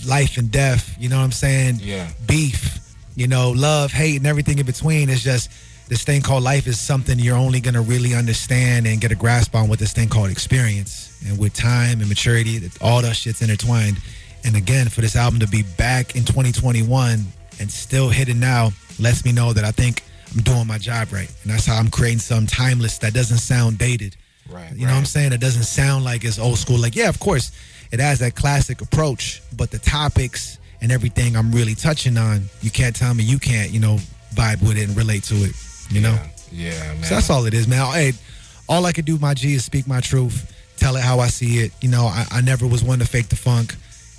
life and death. You know what I'm saying? Yeah. Beef, love, hate, and everything in between. Is just this thing called life is something you're only gonna really understand and get a grasp on with this thing called experience. And with time and maturity, all that shit's intertwined. And again, for this album to be back in 2021 and still hitting now lets me know that I think I'm doing my job right. And that's how I'm creating something timeless that doesn't sound dated. Right. You know what I'm saying? It doesn't sound like it's old school. Like, yeah, of course, it has that classic approach, but the topics and everything I'm really touching on, you can't tell me you can't, vibe with it and relate to it, Yeah, man. So that's all it is, man. Hey, all I can do, my G, is speak my truth, tell it how I see it. I never was one to fake the funk.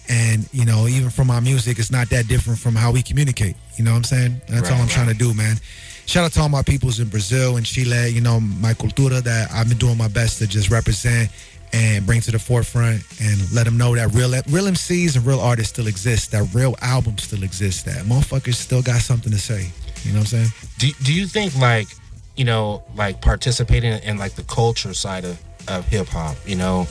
And, even from my music, it's not that different from how we communicate. You know what I'm saying? That's all I'm trying to do, man. Shout out to all my peoples in Brazil and Chile, my cultura that I've been doing my best to just represent and bring to the forefront and let them know that real MCs and real artists still exist, that real albums still exist, that motherfuckers still got something to say. You know what I'm saying? Do you think, like, like participating in like the culture side of hip hop, you know,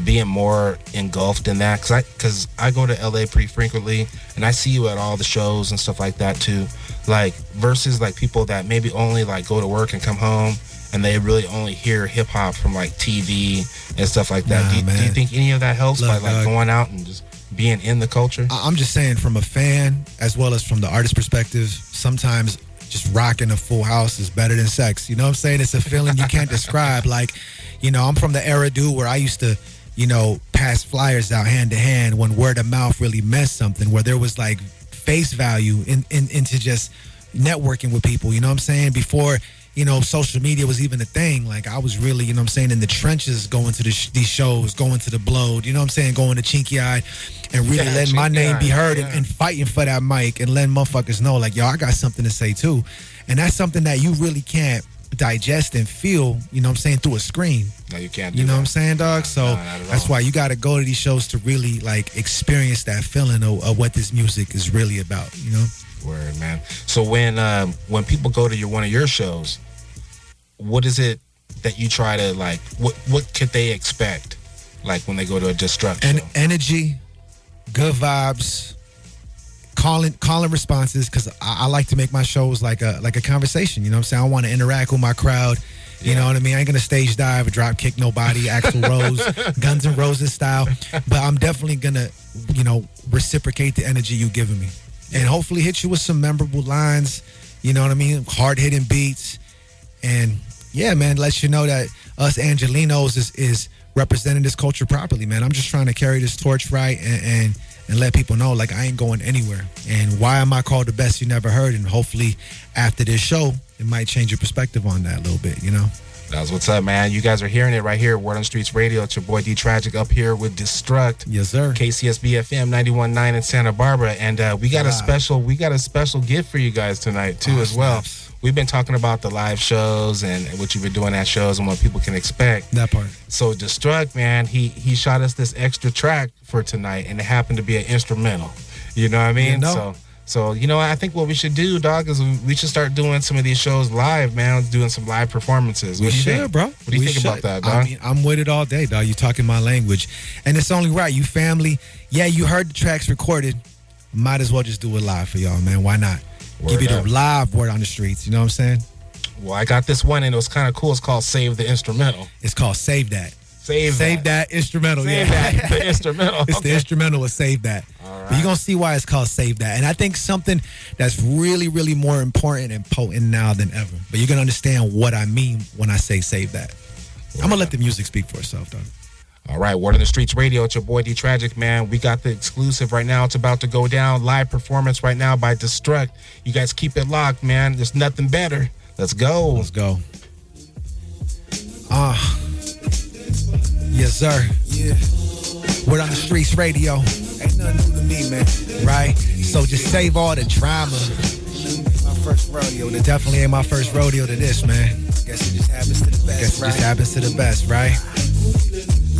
being more engulfed in that, because I go to LA pretty frequently, and I see you at all the shows and stuff like that too, like versus like people that maybe only like go to work and come home and they really only hear hip hop from like TV and stuff like that. Do you think any of that helps by like going out and just being in the culture? I'm just saying, from a fan as well as from the artist perspective, sometimes just rocking a full house is better than sex. You know what I'm saying? It's a feeling you can't describe. Like, you know, I'm from the era, dude, where I used to, you know, pass flyers out hand to hand when word of mouth really meant something, where there was like face value into just networking with people. You know what I'm saying? Before, you know, social media was even a thing. Like, I was really, you know what I'm saying, in the trenches, going to these shows, going to the Blowed, you know what I'm saying, going to Chinky Eye, and really letting my name be heard and fighting for that mic and letting motherfuckers know, like, yo, I got something to say too. And that's something that you really can't digest and feel, you know what I'm saying, through a screen. No, you can't do You know that. what I'm saying, dog? So that's all. why you got to go to these shows to really, like, experience that feeling of what this music is really about, you know? Word, man. So when people go to one of your shows, what is it that you try to, like, what could they expect, like, when they go to a Destruct show? Energy, good vibes, calling responses, because I like to make my shows like a conversation, you know what I'm saying? I want to interact with my crowd. You know what I mean? I ain't gonna stage dive or drop kick nobody, Axl Rose, Guns N' Roses style. But I'm definitely gonna, you know, reciprocate the energy you giving me. And hopefully hit you with some memorable lines, you know what I mean? Hard hitting beats. And yeah, man, let you know that us Angelinos is representing this culture properly, man. I'm just trying to carry this torch right and let people know, like, I ain't going anywhere. And why am I called the best you never heard? And hopefully after this show, it might change your perspective on that a little bit, you know? That's what's up, man. You guys are hearing it right here, Word on the Streets Radio. It's your boy D-Tragic up here with Destruct. Yes, sir. KCSB FM 91.9 in Santa Barbara, and we got a special gift for you guys tonight too, as well. Snaps. We've been talking about the live shows and what you've been doing at shows and what people can expect. That part. So Destruct, man, he shot us this extra track for tonight, and it happened to be an instrumental. You know what I mean? You know. So, you know, I think what we should do, dog, is we should start doing some of these shows live, man, doing some live performances. We should, bro. What do you think about that, dog? I mean, I'm with it all day, dog. You talking my language. And it's only right. You family, yeah, you heard the tracks recorded. Might as well just do it live for y'all, man. Why not? Give you the live word on the streets. You know what I'm saying? Well, I got this one, and it was kind of cool. It's called Save the Instrumental. It's called Save That. Save that instrumental. Save that, the instrumental. It's the instrumental of Save That. All right. But you're going to see why it's called Save That. And I think something that's really, really more important and potent now than ever. But you're going to understand what I mean when I say Save That. I'm going to let the music speak for itself, though. All right, Word on the Streets Radio. It's your boy D-Tragic, man. We got the exclusive right now. It's about to go down. Live performance right now by Destruct. You guys keep it locked, man. There's nothing better. Let's go. Let's go. Yes, sir. Yeah. Word on the Streets Radio. Ain't nothing new to me, man. Right? So just save all the drama. My first rodeo. It definitely ain't my first rodeo to this, man. Guess it just happens to the best, Guess it just happens to the best, right?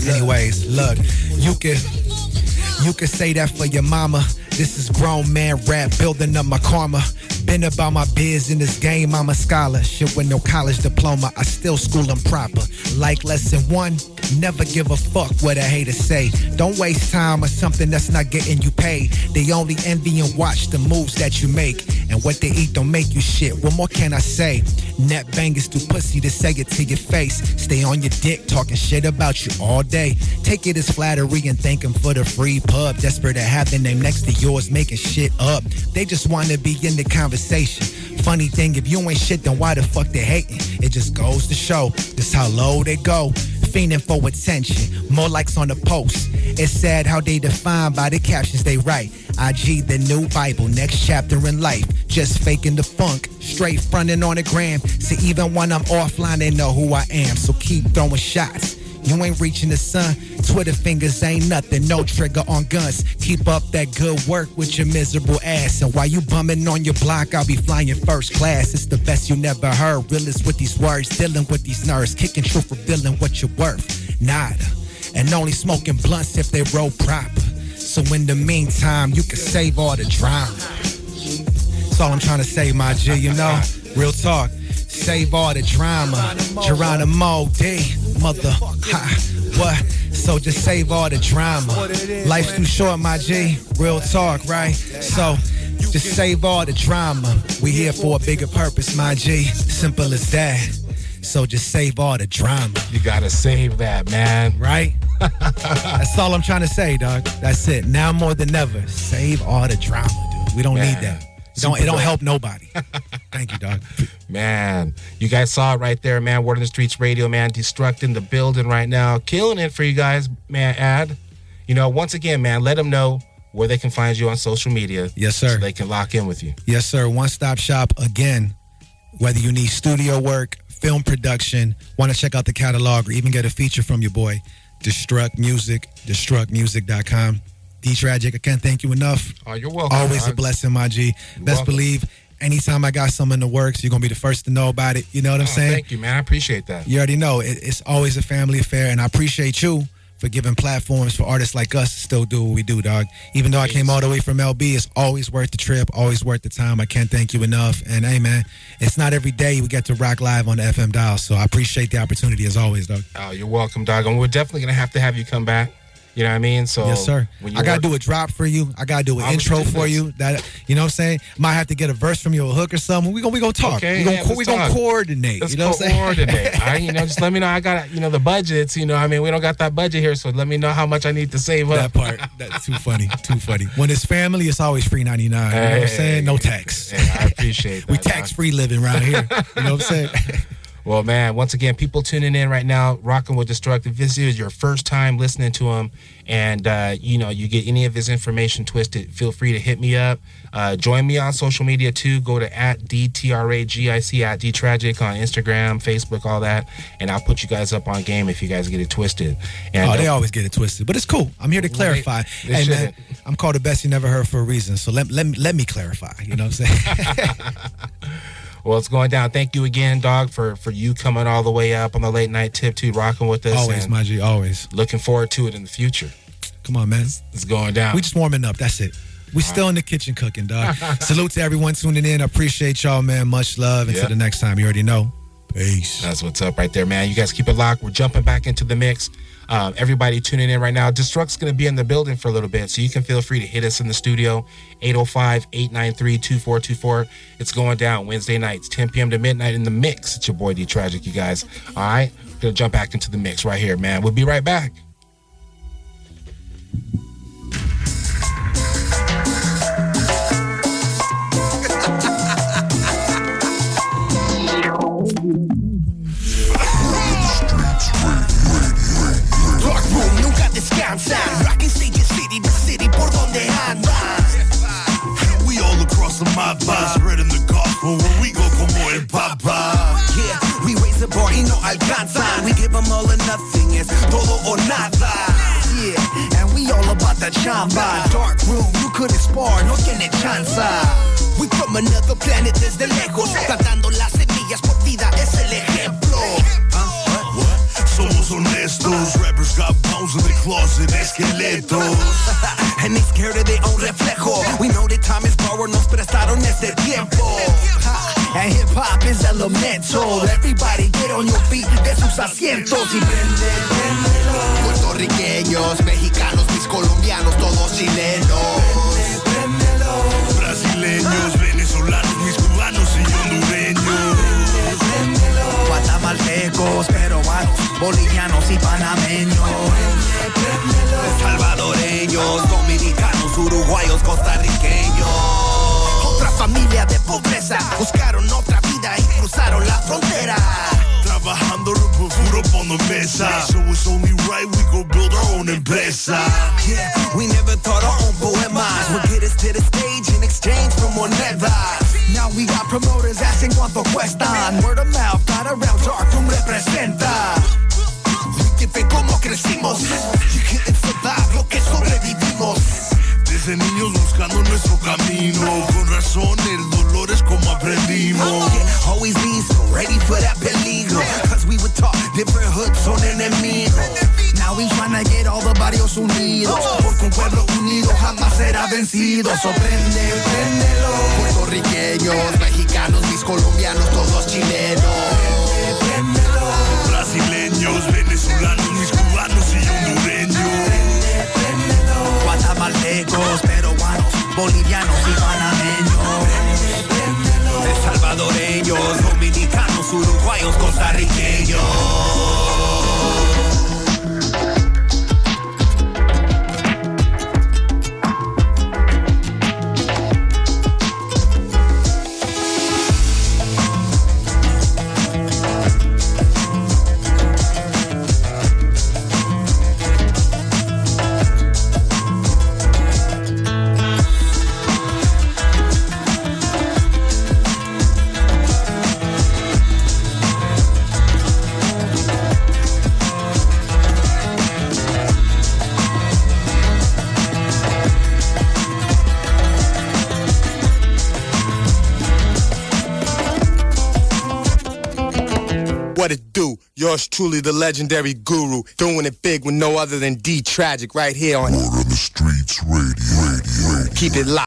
Anyways, look, you can say that for your mama. This is grown man rap, building up my karma. Been about my biz in this game, I'm a scholar. Shit with no college diploma, I still school them proper. Like lesson 1, never give a fuck what a hater say. Don't waste time on something that's not getting you paid. They only envy and watch the moves that you make. And what they eat don't make you shit, what more can I say? Net bangers do pussy to say it to your face. Stay on your dick, talking shit about you all day. Take it as flattery and thank them for the free pub. Desperate to have their name next to yours, making shit up. They just want to be in the conversation. Funny thing, if you ain't shit, then why the fuck they hating? It just goes to show just how low they go. Fiending for attention, more likes on the post. It's sad how they define by the captions they write. IG, the new Bible, next chapter in life. Just faking the funk, straight fronting on the gram. So even when I'm offline, they know who I am. So keep throwing shots. You ain't reaching the sun. Twitter fingers ain't nothing, no trigger on guns. Keep up that good work with your miserable ass. And while you bumming on your block, I'll be flying first class. It's the best you never heard. Realist with these words, dealing with these nerves. Kicking truth, revealing what you're worth. Nada. And only smoking blunts if they roll proper. So in the meantime, you can save all the drama. That's all I'm trying to say, my G, you know? Real talk. Save all the drama. Geronimo D. What? So just save all the drama. Life's too short, my G. Real talk, right? So just save all the drama. We here for a bigger purpose, my G. Simple as that. So just save all the drama. You gotta save that, man. Right? That's all I'm trying to say, dog. That's it. Now more than ever, save all the drama, dude. We don't need that. It don't help nobody. Thank you, dog. Man, you guys saw it right there, man. Word on the Streets Radio, man. Destruct in the building right now. Killing it for you guys, man. Ad. You know, once again, man, let them know where they can find you on social media. Yes, sir. So they can lock in with you. Yes, sir. One-stop shop, again, whether you need studio work, film production, want to check out the catalog, or even get a feature from your boy, Destruct Music, destructmusic.com. D-Tragic, I can't thank you enough. Oh, you're welcome. Always a blessing, my G. Best believe, anytime I got something in the works, you're going to be the first to know about it. You know what I'm saying? Thank you, man. I appreciate that. You already know. It's always a family affair, and I appreciate you for giving platforms for artists like us to still do what we do, dog. Even though I came all the way from LB, it's always worth the trip, always worth the time. I can't thank you enough. And, hey, man, it's not every day we get to rock live on the FM dial, so I appreciate the opportunity as always, dog. Oh, you're welcome, dog. And we're definitely going to have you come back. You know what I mean? So yes, sir. I gotta do a drop for you. I gotta do an intro for you. That, you know what I'm saying? Might have to get a verse from you, a hook or something. We gonna talk. Okay, we gonna coordinate. Let's you know what I'm saying? Coordinate. Just let me know. I got the budgets. You know, I mean, we don't got that budget here, so let me know how much I need to save up. That part. That's too funny. Too funny. When it's family, it's always free 99. You know what I'm saying? No tax. Hey, I appreciate that. We tax free living around here. You know what I'm saying? Well, man, once again, people tuning in right now, rocking with Destruct. If this is your first time listening to him and, you get any of his information twisted, feel free to hit me up. Join me on social media, too. Go to @d-tragicx, @d-tragicx on Instagram, Facebook, all that. And I'll put you guys up on game if you guys get it twisted. And, they always get it twisted. But it's cool. I'm here to clarify. Hey, man, I'm called the best you never heard for a reason. So let me clarify. You know what I'm saying? Well, it's going down. Thank you again, dog, for you coming all the way up on the late night tip, too, rocking with us. Always, my G, always. Looking forward to it in the future. Come on, man. It's going down. We just warming up. That's it. We still in the kitchen cooking, dog. Salute to everyone tuning in. I appreciate y'all, man. Much love. Until the next time, you already know. Peace. That's what's up right there, man. You guys keep it locked. We're jumping back into the mix. Everybody tuning in right now. Destruct's going to be in the building for a little bit, so you can feel free to hit us in the studio, 805-893-2424. It's going down Wednesday nights, 10 p.m. to midnight in the mix. It's your boy D-Tragic, you guys. All right? We're going to jump back into the mix right here, man. We'll be right back. Rocking Station City, the city por donde andan. We all across the mapa, spreading the gospel where we go como el papa. Yeah, we raise the bar y no alcanzan. We give them all or nothing, it's todo o nada. Yeah, and we all about the chamba. Dark room, you couldn't spar, no tiene chanza. We from another planet desde lejos, plantando las semillas por vida es el ejemplo. Somos honestos, rappers got bones in the closet, esqueletos. And they scared of their own reflejo. We know that time is borrowed, nos prestaron este tiempo. And hip hop is elemental. Everybody get on your feet de sus asientos y prende, prendelo. Puertorriqueños, mexicanos, mis colombianos, todos chilenos. Prendelo. Brasileños, venezolanos, mis cubanos y hondureños. Guatemaltecos, peruanos, bolivianos y panameños. Salvadoreños, dominicanos, uruguayos, costarriqueños. Otra familia de pobreza, buscaron otra vida y cruzaron la frontera. Trabajando rumbo puro por la mesa. So it's only right we go build our own empresa. Yeah, we never thought our own poemas would get us to the stage in exchange for monedas. Now we got promoters asking cuánto cuestan. Word of mouth, got around dark room representa. We give it como crecimos. You couldn't survive lo que sobrevivimos. Desde niños buscando nuestro camino. Con razón el dolor es como aprendimos. Yeah, always be so ready for that peligro. Cause we were taught different hoods son enemigos. Now we tryna get all the barrios unidos. Porque un pueblo unido jamás será vencido. So prende, prendelo. Puertorriqueños, mexicanos, mis colombianos, todos chilenos. Prende, prendelo. Brasileños, venezolanos. uruguayos, costarriqueños. What it do? Yours truly, the legendary guru, doing it big with no other than D-Tragic right here on Word on the Streets Radio. Keep it locked.